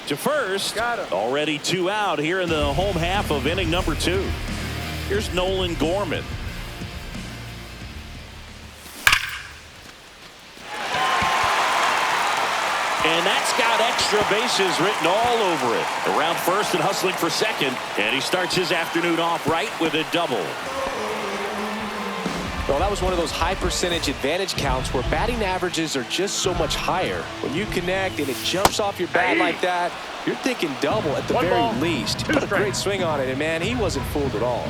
to first. Got him. Already 2 out here in the home half of inning number 2. Here's Nolan Gorman. And that's got extra bases written all over it. Around first and hustling for second. And he starts his afternoon off right with a double. Well, that was one of those high percentage advantage counts where batting averages are just so much higher. When you connect and it jumps off your bat like that, you're thinking double at the very least. He put a great swing on it, and man, he wasn't fooled at all.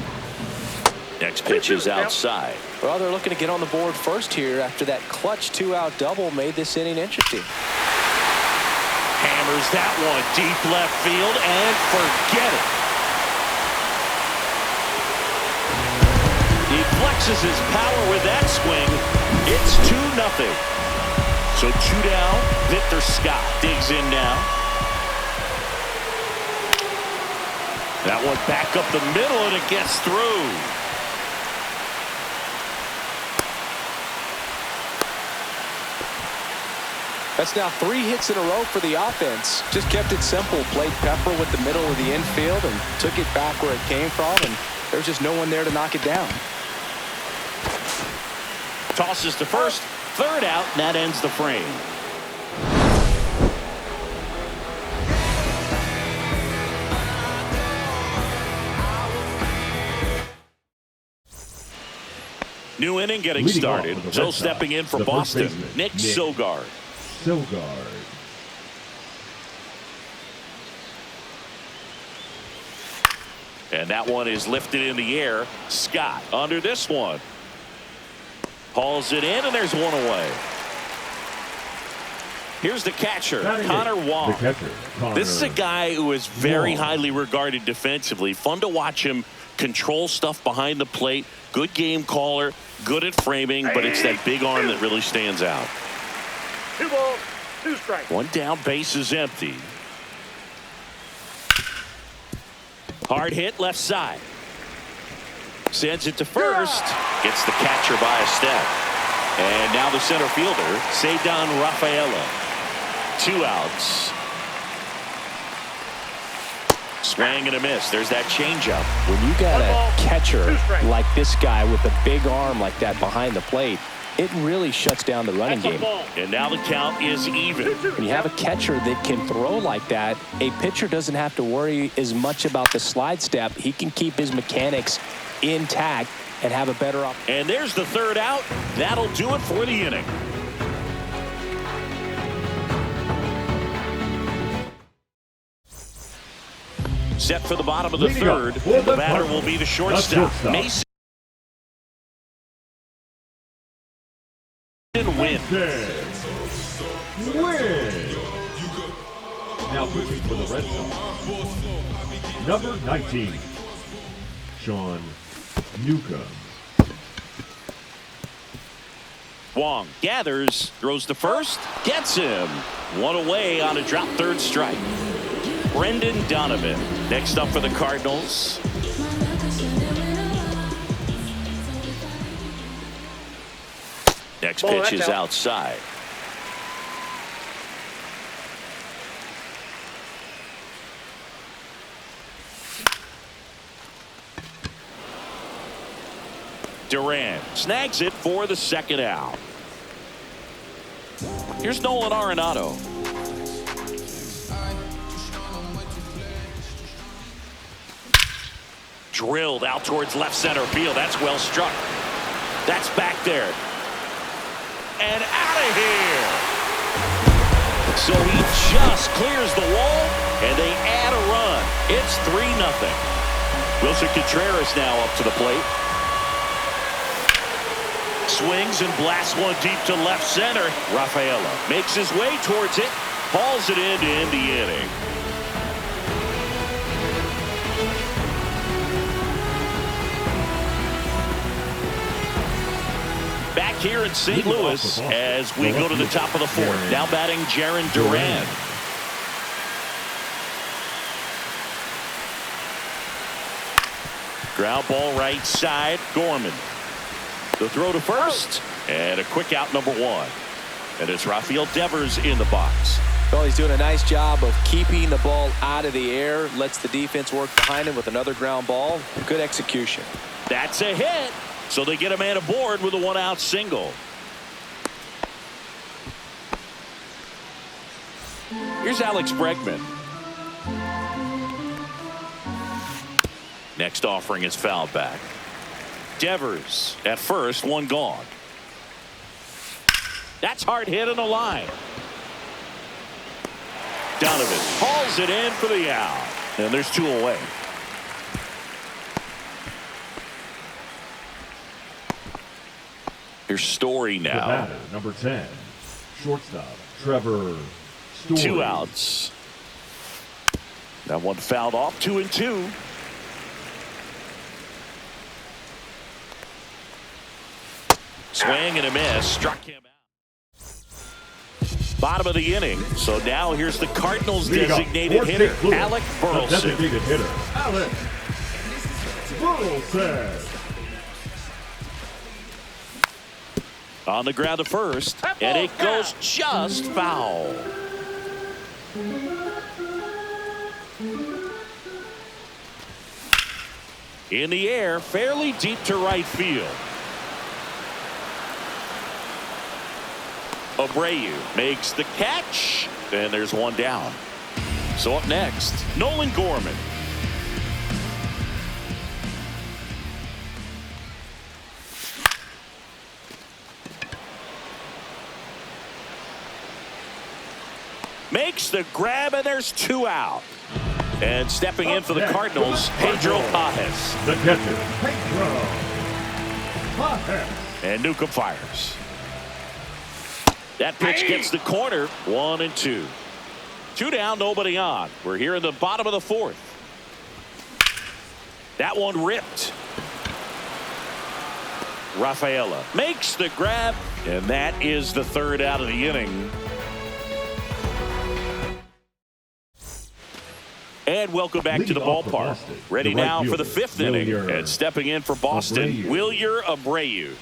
Next pitch is outside. Well, they're looking to get on the board first here after that clutch 2-out double made this inning interesting. Hammers that one deep left field and forget it. He flexes his power with that swing. It's 2-0. So 2 down. Victor Scott digs in now. That one back up the middle and it gets through. That's now 3 hits in a row for the offense. Just kept it simple. Played pepper with the middle of the infield and took it back where it came from. And there's just no one there to knock it down. Tosses to first. 3rd out. And that ends the frame. New inning getting started. So stepping in for Boston, Nick Sogard. And that one is lifted in the air. Scott under this one. Hauls it in, and there's one away. Here's the catcher, Connor Wong. This is a guy who is very highly regarded defensively. Fun to watch him control stuff behind the plate. Good game caller, good at framing, but it's that big arm that really stands out. 2 balls, 2 strikes. 1 down, base is empty. Hard hit left side. Sends it to first. Gets the catcher by a step. And now the center fielder, Ceddanne Rafaela. 2 outs. Swing and a miss. There's that changeup. When you got a catcher like this guy with a big arm like that behind the plate, it really shuts down the running game. And now the count is even. When you have a catcher that can throw like that, a pitcher doesn't have to worry as much about the slide step. He can keep his mechanics intact and have a better option. And there's the 3rd out. That'll do it for the inning. Set for the bottom of the 3rd. The batter will be the shortstop. Mason wins. Now pitching for the Red Sox, number 19, Sean Newcomb. Wong gathers, throws to first, gets him. 1 away on a drop 3rd strike. Brendan Donovan next up for the Cardinals. Next pitch is outside. Duran snags it for the 2nd out. Here's Nolan Arenado. Drilled out towards left center field. That's well struck. That's back there. And out of here. So he just clears the wall, and they add a run. It's 3-0. Wilson Contreras now up to the plate. Swings and blasts one deep to left center. Rafaela makes his way towards it. Hauls it in to end the inning. Back here in St. Louis as we go to the top of the 4th. Now batting Jarren Duran. Ground ball right side. Gorman. The throw to first. And a quick out number 1. And it's Rafael Devers in the box. Well, he's doing a nice job of keeping the ball out of the air. Lets the defense work behind him with another ground ball. Good execution. That's a hit. So they get a man aboard with a one-out single. Here's Alex Bregman. Next offering is fouled back. Devers at first, one gone. That's hard hit on the line. Donovan hauls it in for the out. And there's two away. Here's Story now. The batter, number 10, shortstop, Trevor Story. Two outs. That one fouled off, 2-2. Swing and a miss. Struck him out. Bottom of the inning. So now here's the Cardinals designated hitter, Alec Burleson. Designated hitter, Alec Burleson. On the ground to first, and it goes just foul. In the air, fairly deep to right field. Abreu makes the catch, and there's one down. So up next, Nolan Gorman. Makes the grab, and there's two out. And stepping in for the Cardinals, Pedro Pajes. The catcher, Pedro Pajes. And Newcomb fires. That pitch gets the corner, 1-2. Two down, nobody on. We're here in the bottom of the fourth. That one ripped. Rafaela makes the grab, and that is the third out of the inning. And welcome back to the ballpark. Ready now for the fifth inning. And stepping in for Boston, Wilyer Abreu.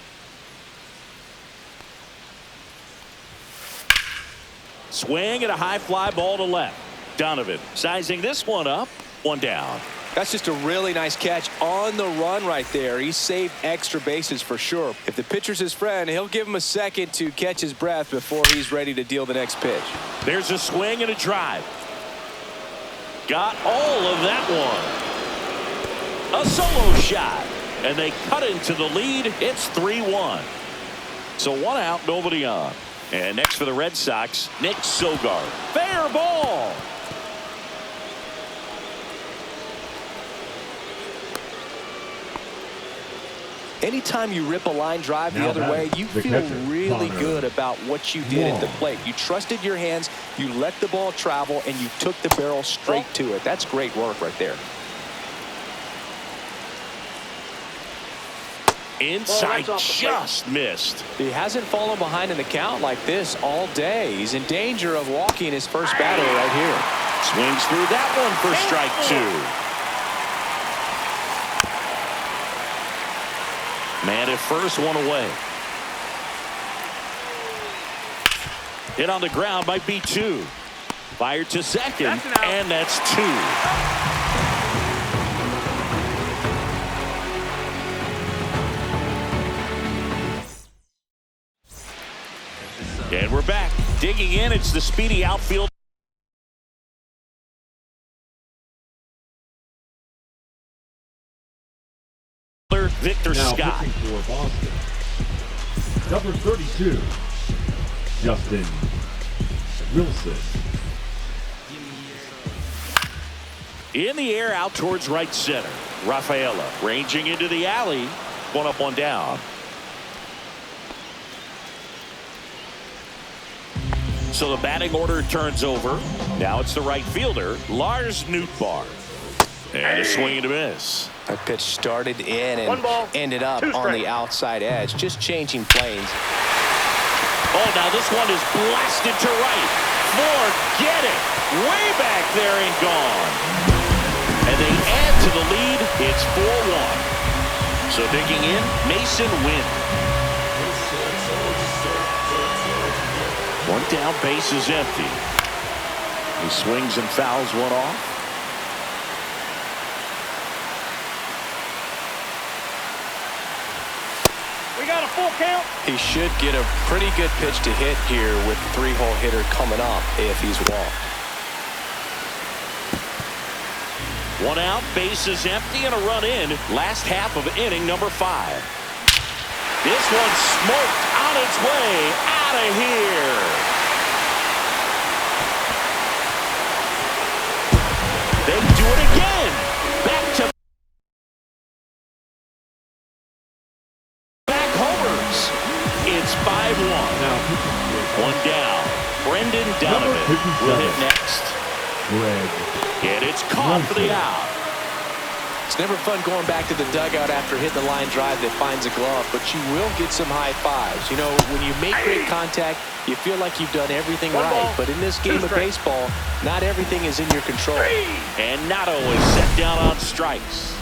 Swing and a high fly ball to left. Donovan sizing this one up. One down. That's just a really nice catch on the run right there. He saved extra bases for sure. If the pitcher's his friend, he'll give him a second to catch his breath before he's ready to deal the next pitch. There's a swing and a drive. Got all of that one. A solo shot. And they cut into the lead. It's 3-1. So one out, nobody on. And next for the Red Sox, Nick Sogard. Fair ball. Anytime you rip a line drive the other way, you feel really good about what you did at the plate. You trusted your hands, you let the ball travel, and you took the barrel straight to it. That's great work right there. Inside, just missed. He hasn't fallen behind in the count like this all day. He's in danger of walking his first batter right here. Swings through that one for strike two. Man at first, one away. Hit on the ground, might be two. Fired to second, and that's two. And we're back. Digging in, it's the speedy outfield. Victor now Scott. Pitching for Boston, number 32, Justin Wilson. In the air, out towards right center. Rafaela ranging into the alley. One up, one down. So the batting order turns over. Now it's the right fielder, Lars Nootbaar. And a swing and a miss. That pitch started in and ended up on the outside edge, just changing planes. Oh, now this one is blasted to right. Forget it. Way back there and gone. And they add to the lead. It's 4-1. So digging in, Mason Wynn. One down, base is empty. He swings and fouls one off. We got a full count. He should get a pretty good pitch to hit here with the 3-hole hitter coming up if he's walked. One out, bases empty, and a run in. Last half of inning number 5. This one smoked on its way out of here. They do it again. Back to back homers. It's 5-1. One down. Brendan Donovan will hit next. And it's caught for the out. It's never fun going back to the dugout after hitting the line drive that finds a glove, but you will get some high fives. You know, when you make great contact, you feel like you've done everything right. But in this game of baseball, not everything is in your control. And Nato is set down on strikes.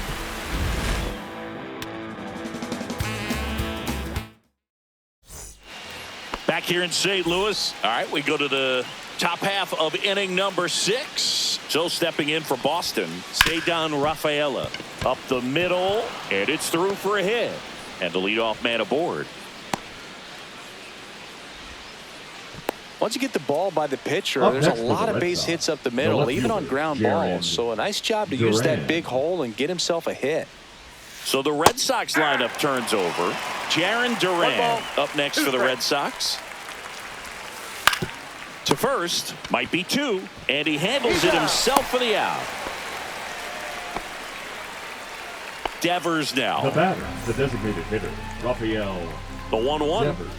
Back here in St. Louis. All right, we go to the top half of inning number 6. So stepping in for Boston, Cedar Rafaela. Up the middle, and it's through for a hit. And the leadoff man aboard. Once you get the ball by the pitcher, there's a lot of base hits up the middle, even on ground balls. So a nice job to use that big hole and get himself a hit. So the Red Sox lineup turns over. Jaron Duran up next for the Red Sox. To first, might be 2, and he handles it himself for the out. Devers now. The batter, the designated hitter, Rafael. The 1-1. Devers.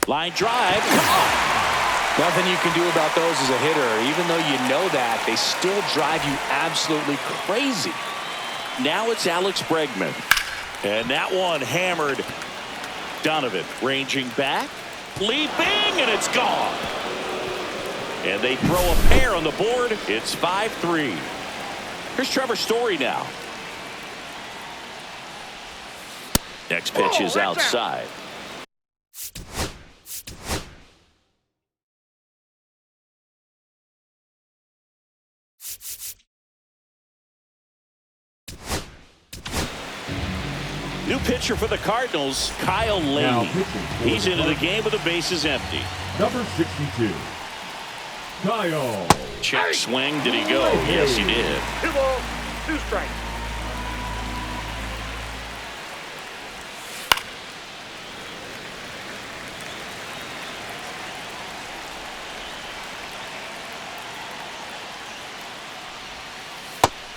Line drive. Come on. Nothing you can do about those as a hitter. Even though you know that, they still drive you absolutely crazy. Now it's Alex Bregman. And that one hammered. Donovan ranging back. Leaping, and it's gone. And they throw a pair on the board. It's 5-3. Here's Trevor Story now. Next pitch is outside. New pitcher for the Cardinals, Kyle Lane. He's into the game with the bases empty. Number 62, Kyle. Check swing. Did he go? Yes, he did. 2 balls, 2 strikes.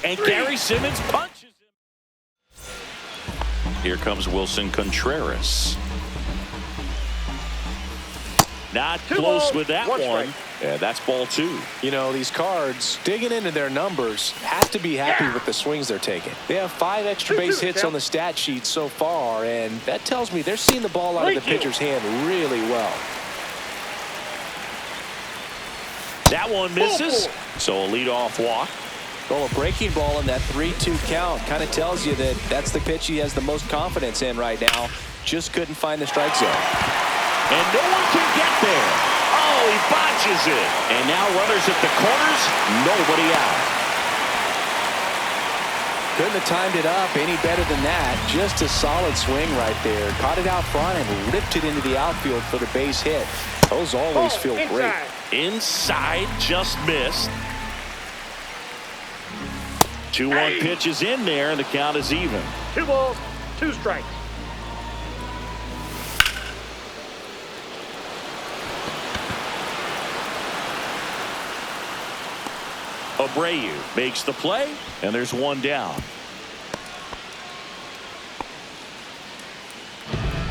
And Gary Simmons punches him. Here comes Wilson Contreras. Not close with that one. Yeah, that's ball 2. You know, these Cards, digging into their numbers, have to be happy with the swings they're taking. They have 5 extra base hits on the stat sheet so far, and that tells me they're seeing the ball out of the pitcher's hand really well. That one misses. So a leadoff walk. Well, a breaking ball in that 3-2 count kind of tells you that that's the pitch he has the most confidence in right now. Just couldn't find the strike zone. And no one can get there. Oh, he botches it. And now runners at the corners, nobody out. Couldn't have timed it up any better than that. Just a solid swing right there. Caught it out front and ripped it into the outfield for the base hit. Those always feel great. Inside, just missed. 2-1 pitch is in there, and the count is even. 2 balls, 2 strikes. Abreu makes the play, and there's 1 down.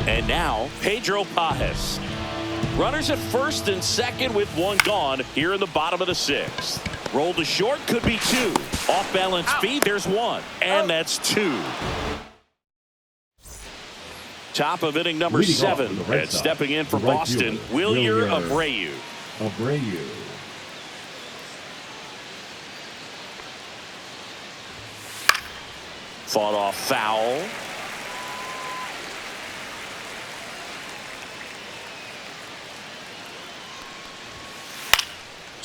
And now, Pedro Pajes. Runners at first and second with 1 gone here in the bottom of the 6th. Roll to short, could be 2. Off balance feed, there's 1. And that's 2. Top of inning number 7. And stepping in for Boston, Wilyer Abreu. Fought off foul.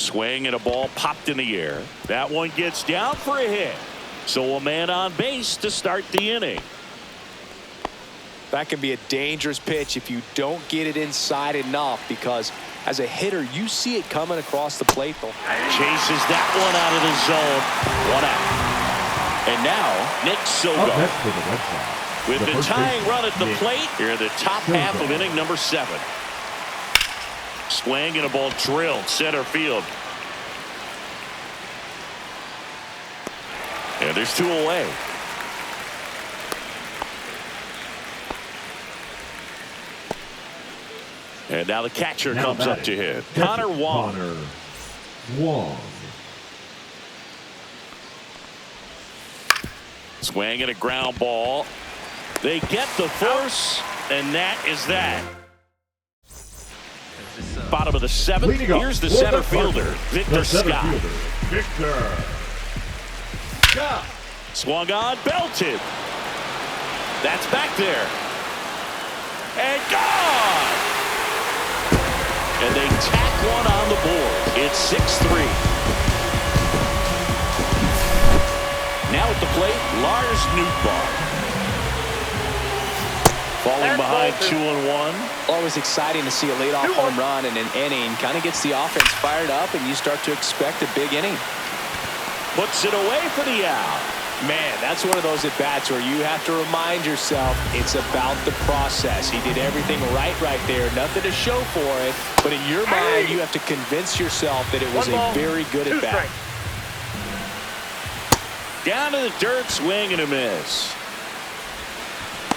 Swing and a ball popped in the air. That one gets down for a hit. So a man on base to start the inning. That can be a dangerous pitch if you don't get it inside enough, because as a hitter, you see it coming across the plate. Chases that one out of the zone. 1 out. And now, Nick Sogo. Up next for the Red Sox, With the first tying baseman, run at the Nick plate, here in the top half of inning number 7. Swing and a ball drilled center field. And there's 2 away. And now the catcher Now comes up batting, to hit. catcher, Connor Wong. Connor Wong. Swing and a ground ball. They get the force, and that is that. Bottom of the 7th. Leading up Here's the for center the fielder, Cardinals, Victor the center Scott. fielder, Victor Scott. Swung on, belted. That's back there. And gone! And they tack one on the board. It's 6-3. Now at the plate, Lars Nootbaar. Falling behind 2-1. Always exciting to see a leadoff home run in an inning. Kind of gets the offense fired up, and you start to expect a big inning. Puts it away for the out. Man, that's one of those at-bats where you have to remind yourself it's about the process. He did everything right there. Nothing to show for it. But in your mind, you have to convince yourself that it was a very good at-bat. Down to the dirt, swing and a miss.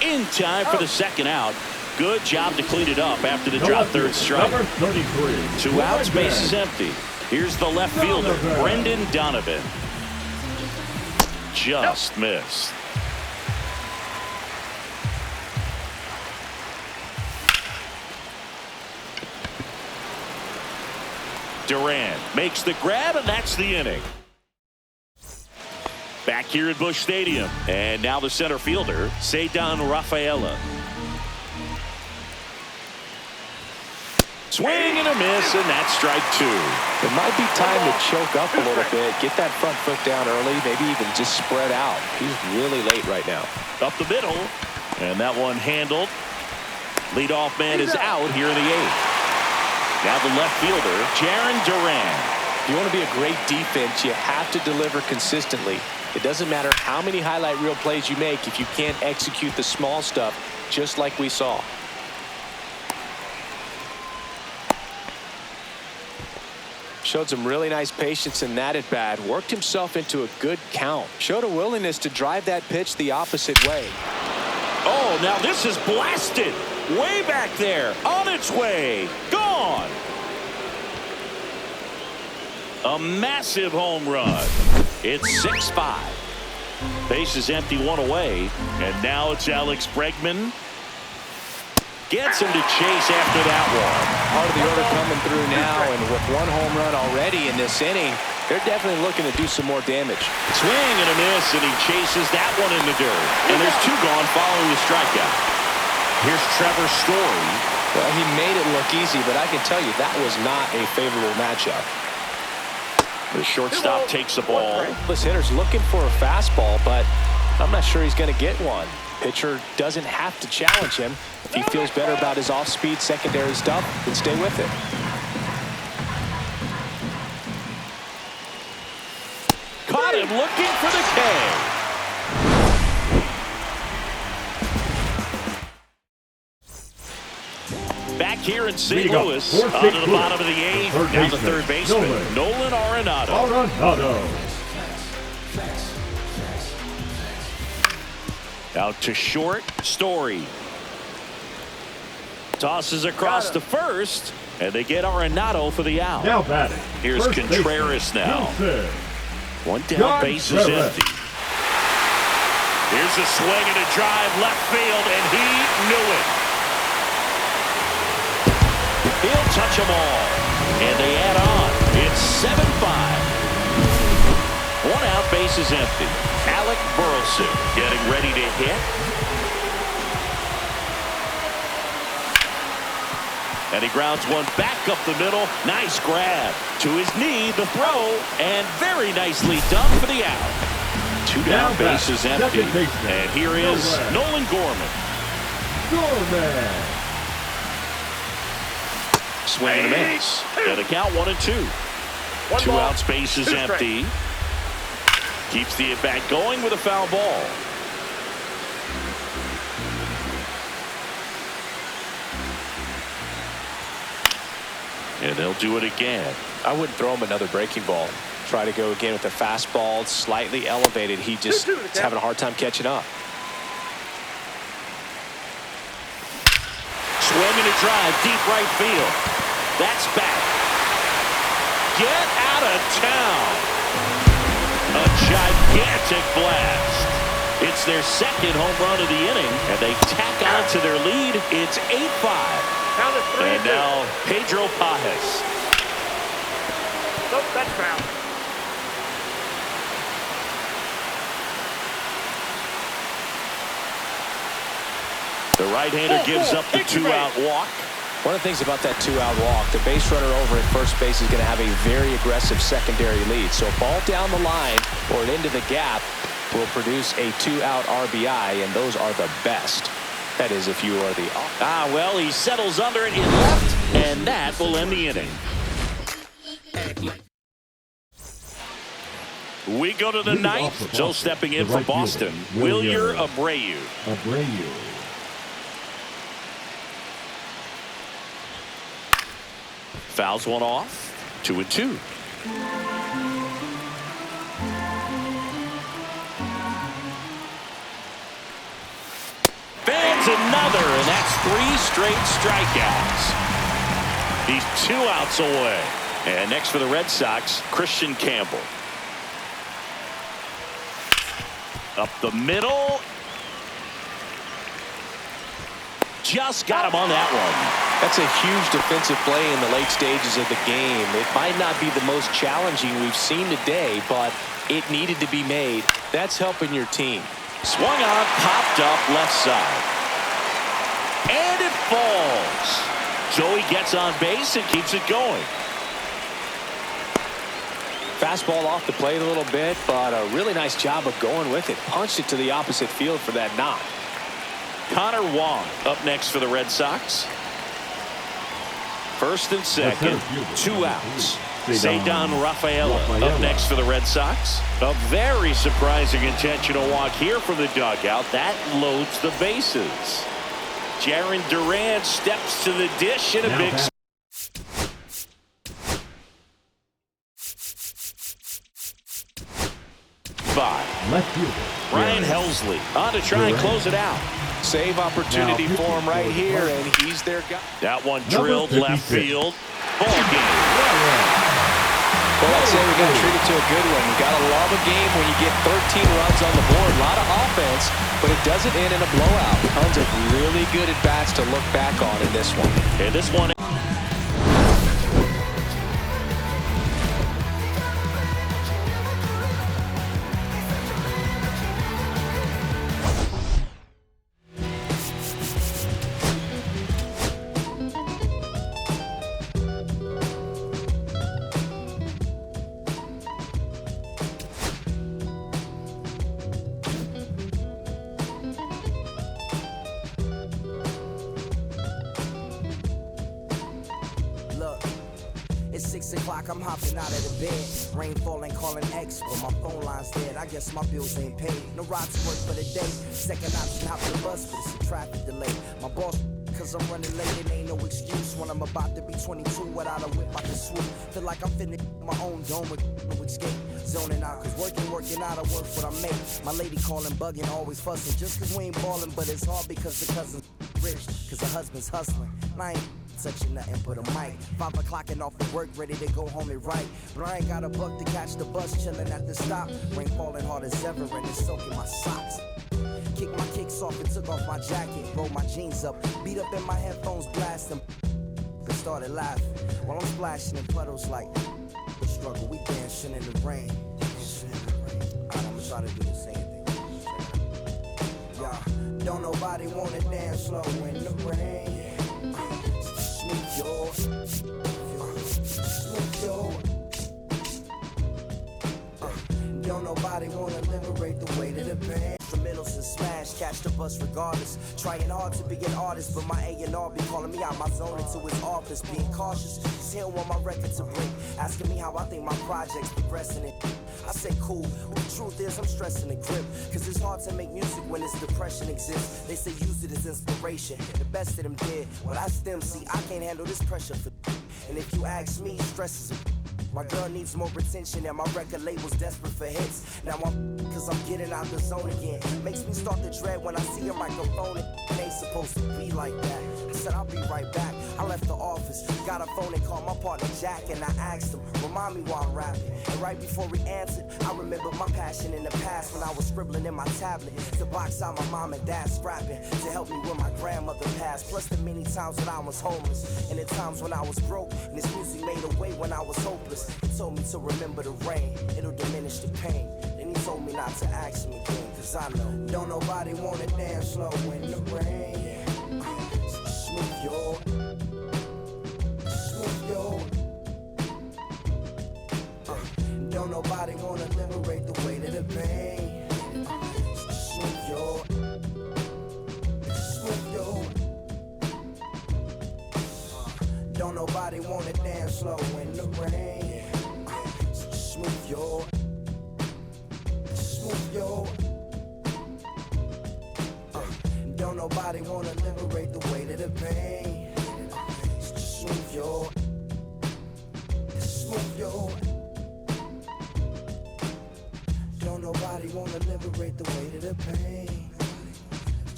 In time for the second out. Good job to clean it up after the drop third strike. Number 33. 2 outs, base is empty. Here's the left fielder, Brendan Donovan. Just missed. Duran makes the grab, and that's the inning. Back here at Busch Stadium, and now the center fielder, Ceddanne Rafaela. Swing and a miss, and that's strike 2. It might be time to choke up a little bit, get that front foot down early, maybe even just spread out. He's really late right now. Up the middle, and that one handled. Leadoff man is out here in the 8th. Now the left fielder, Jarren Duran. If you want to be a great defense, you have to deliver consistently. It doesn't matter how many highlight reel plays you make if you can't execute the small stuff, just like we saw. Showed some really nice patience in that at bat. Worked himself into a good count. Showed a willingness to drive that pitch the opposite way. Oh, now this is blasted. Way back there. On its way. Gone. A massive home run. It's 6-5. Base is empty, 1 away. And now it's Alex Bregman. Gets him to chase after that one. Part of the order coming through now, and with 1 home run already in this inning, they're definitely looking to do some more damage. Swing and a miss, and he chases that one in the dirt. And there's 2 gone following the strikeout. Here's Trevor Story. Well, he made it look easy, but I can tell you that was not a favorable matchup. The shortstop takes the ball. This hitter's looking for a fastball, but I'm not sure he's going to get one. Pitcher doesn't have to challenge him. If he feels better about his off-speed secondary stuff, then stay with it. Caught him looking for the K. Back here in St. Louis, onto the bottom of the 8th, now the third baseman, Nolan Arenado. Out to short, Story. Tosses across to first, and they get Arenado for the out. Now batting. Here's Contreras now. One down, base is empty. Here's a swing and a drive left field, and he knew it. He'll touch them all, and they add on. It's 7-5. 1 out, base is empty. Alec Burleson getting ready to hit. And he grounds one back up the middle. Nice grab. To his knee, the throw, and very nicely done for the out. Two down, bases empty. And here is Nolan Gorman. Swing and a miss. And the count 1-2. Two outs, bases empty. Keeps the at-bat going with a foul ball. And they'll do it again. I wouldn't throw him another breaking ball. Try to go again with the fastball, slightly elevated. He just is having a hard time catching up. Swinging a drive, deep right field. That's back. Get out of town. A gigantic blast. It's their second home run of the inning, and they tack on to their lead. It's 8-5. And now Pedro Pajes. Nope, that's foul. The right-hander gives up the two-out walk. One of the things about that two-out walk, the base runner over at first base is going to have a very aggressive secondary lead. So a ball down the line or into the gap will produce a two-out RBI, and those are the best. That is, if you are the... Well, he settles under it in left, and that will end the inning. We go to the ninth. So stepping in for Boston, Wilyer Abreu. Fouls one off. 2-2. Fans another, and that's 3 straight strikeouts. He's 2 outs away. And next for the Red Sox, Christian Campbell. Up the middle. Just got him on that one. That's a huge defensive play in the late stages of the game. It might not be the most challenging we've seen today, but it needed to be made. That's helping your team. Swung on, popped up left side. And it falls. Joey gets on base and keeps it going. Fastball off the plate a little bit, but a really nice job of going with it. Punched it to the opposite field for that knock. Connor Wong up next for the Red Sox. First and second, 2 outs. Ceddanne Rafaela up next for the Red Sox. A very surprising intentional walk here from the dugout. That loads the bases. Jarren Duran steps to the dish in a big spot. Ryan Helsley on to try and close it out. Save opportunity for him right here, and he's their guy. That one drilled left field. Ball game. Well, I'd say we got to treat it to a good one. You got to love a game when you get 13 runs on the board. A lot of offense, but it doesn't end in a blowout. Tons of really good at-bats to look back on in this one. And this one. It's 6 o'clock, I'm hopping out of the bed. Rain falling, calling X, but my phone line's dead. I guess my bills ain't paid. No ride to work for the day. Second option, hop the bus, but it's a traffic delay. My boss, cause I'm running late, it ain't no excuse. When I'm about to be 22, without a whip, I can swoop. Feel like I'm finna my own dome with no escape. Zoning out, cause working out, I work what I make. My lady calling, bugging, always fussing. Just cause we ain't ballin', but it's hard because the cousin's rich. Cause the husband's hustling. I ain't touching nothing but a mic. 5 o'clock and off of work, ready to go home and write. But I ain't got a buck to catch the bus, chilling at the stop. Rain falling hard as ever and it's soaking my socks. Kicked my kicks off and took off my jacket. Rolled my jeans up, beat up in my headphones, blasting. But started laughing while I'm splashing in puddles like the struggle. We dancing in the rain. Alright, I'ma try to do the same thing. Yeah, don't nobody wanna dance slow in the rain. Sweet Don't nobody wanna liberate the weight of the pain. Instrumentals and smash, catch the bus regardless. Trying hard to be an artist, but my A&R be calling me out my zone into his office. Being cautious, cause he don't want my record to break. Asking me how I think my project's progressing it. I say cool, but the truth is I'm stressing the grip. Cause it's hard to make music when this depression exists. They say use it as inspiration, the best of them did. Well that's them, see I can't handle this pressure for. And if you ask me, stress is a. My girl needs more attention and my record label's desperate for hits. Now cause I'm getting out the zone again. Makes me start to dread when I see a microphone. It ain't supposed to be like that. I said I'll be right back. I left the office, got a phone and called my partner Jack. And I asked him, remind me why I'm rapping. And right before he answered, I remembered my passion in the past when I was scribbling in my tablet to box out my mom and dad's scrapping to help me when my grandmother passed. Plus the many times when I was homeless and the times when I was broke. And this music made a way when I was hopeless. He told me to remember the rain, it'll diminish the pain. Then he told me not to ask him again, cause I know don't nobody wanna dance slow in the rain. Smooth your. Don't nobody wanna liberate the weight of the pain. Smooth your. Don't nobody wanna dance slow in the rain. Smooth your. Don't nobody wanna liberate the weight of the pain. Smooth your. Don't nobody wanna liberate the weight of the pain.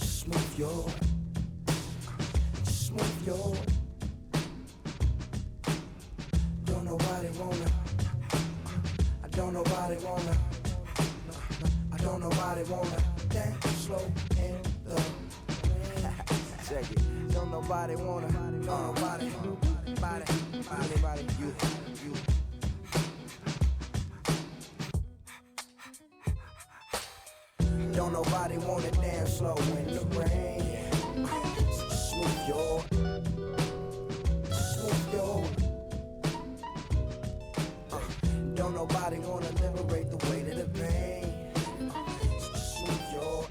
Smooth your. Don't nobody wanna. I don't nobody wanna dance slow in the check it. Don't nobody wanna. Nobody. You. Don't nobody wanna dance slow in the rain. Smooth your. Don't nobody wanna liberate the weight of the pain. Smooth your.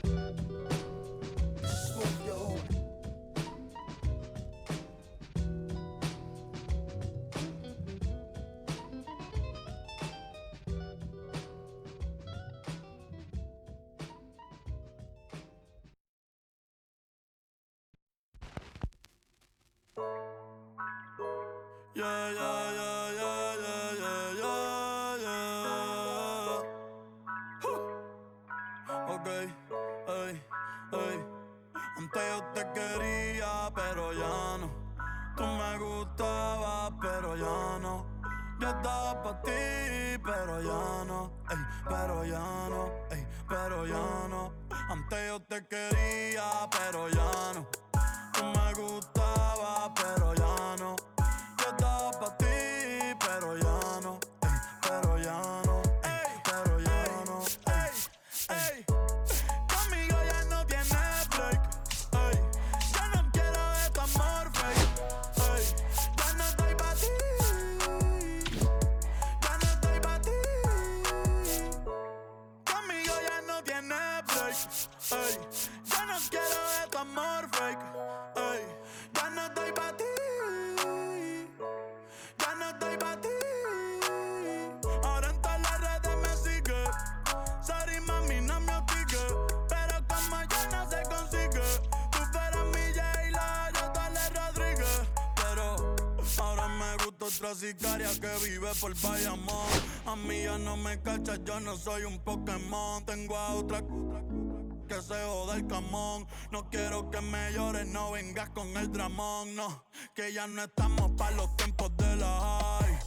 Okay, antes yo te quería, pero ya no. Tú me gustabas, pero ya no. Yo estaba pa' ti, pero ya no. Pero ya no. Antes yo te quería, pero ya no. Tú me gustabas, pero ya no. Yo estaba pa' ti, pero ya no. Pero ya no. Conmigo ya no tienes break. Yo no quiero de tu amor fake. Ya no estoy pa' ti. Conmigo ya no tienes break. Yo no quiero de tu amor fake. Ya no estoy pa' ti. Ahora en todas las redes me sigue. Sorry mami, no me hostige, pero como ya no se consigue. Tú fueras mi J-Lo, yo Dale Rodríguez. Pero ahora me gusta otra sicaria que vive por Bayamón. A mí ya no me cachas, yo no soy un Pokémon. Tengo a otra que se joda el camón. No quiero que me llores, no vengas con el dramón. No, que ya no estamos pa' los tiempos de la high.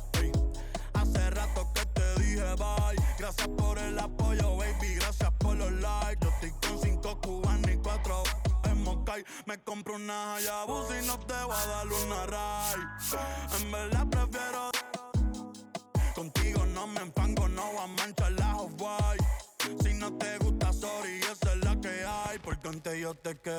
Hace rato que te dije bye. Gracias por el apoyo, baby, gracias por los likes. Yo estoy con 5 cubanos y 4 en Moscay. Me compro una Hayabusa y no te voy a dar una ride. En verdad prefiero. Contigo no me enfango, no voy a manchar la off-white. Si no te gusta, sorry, esa es la que hay. Porque antes yo te quedé.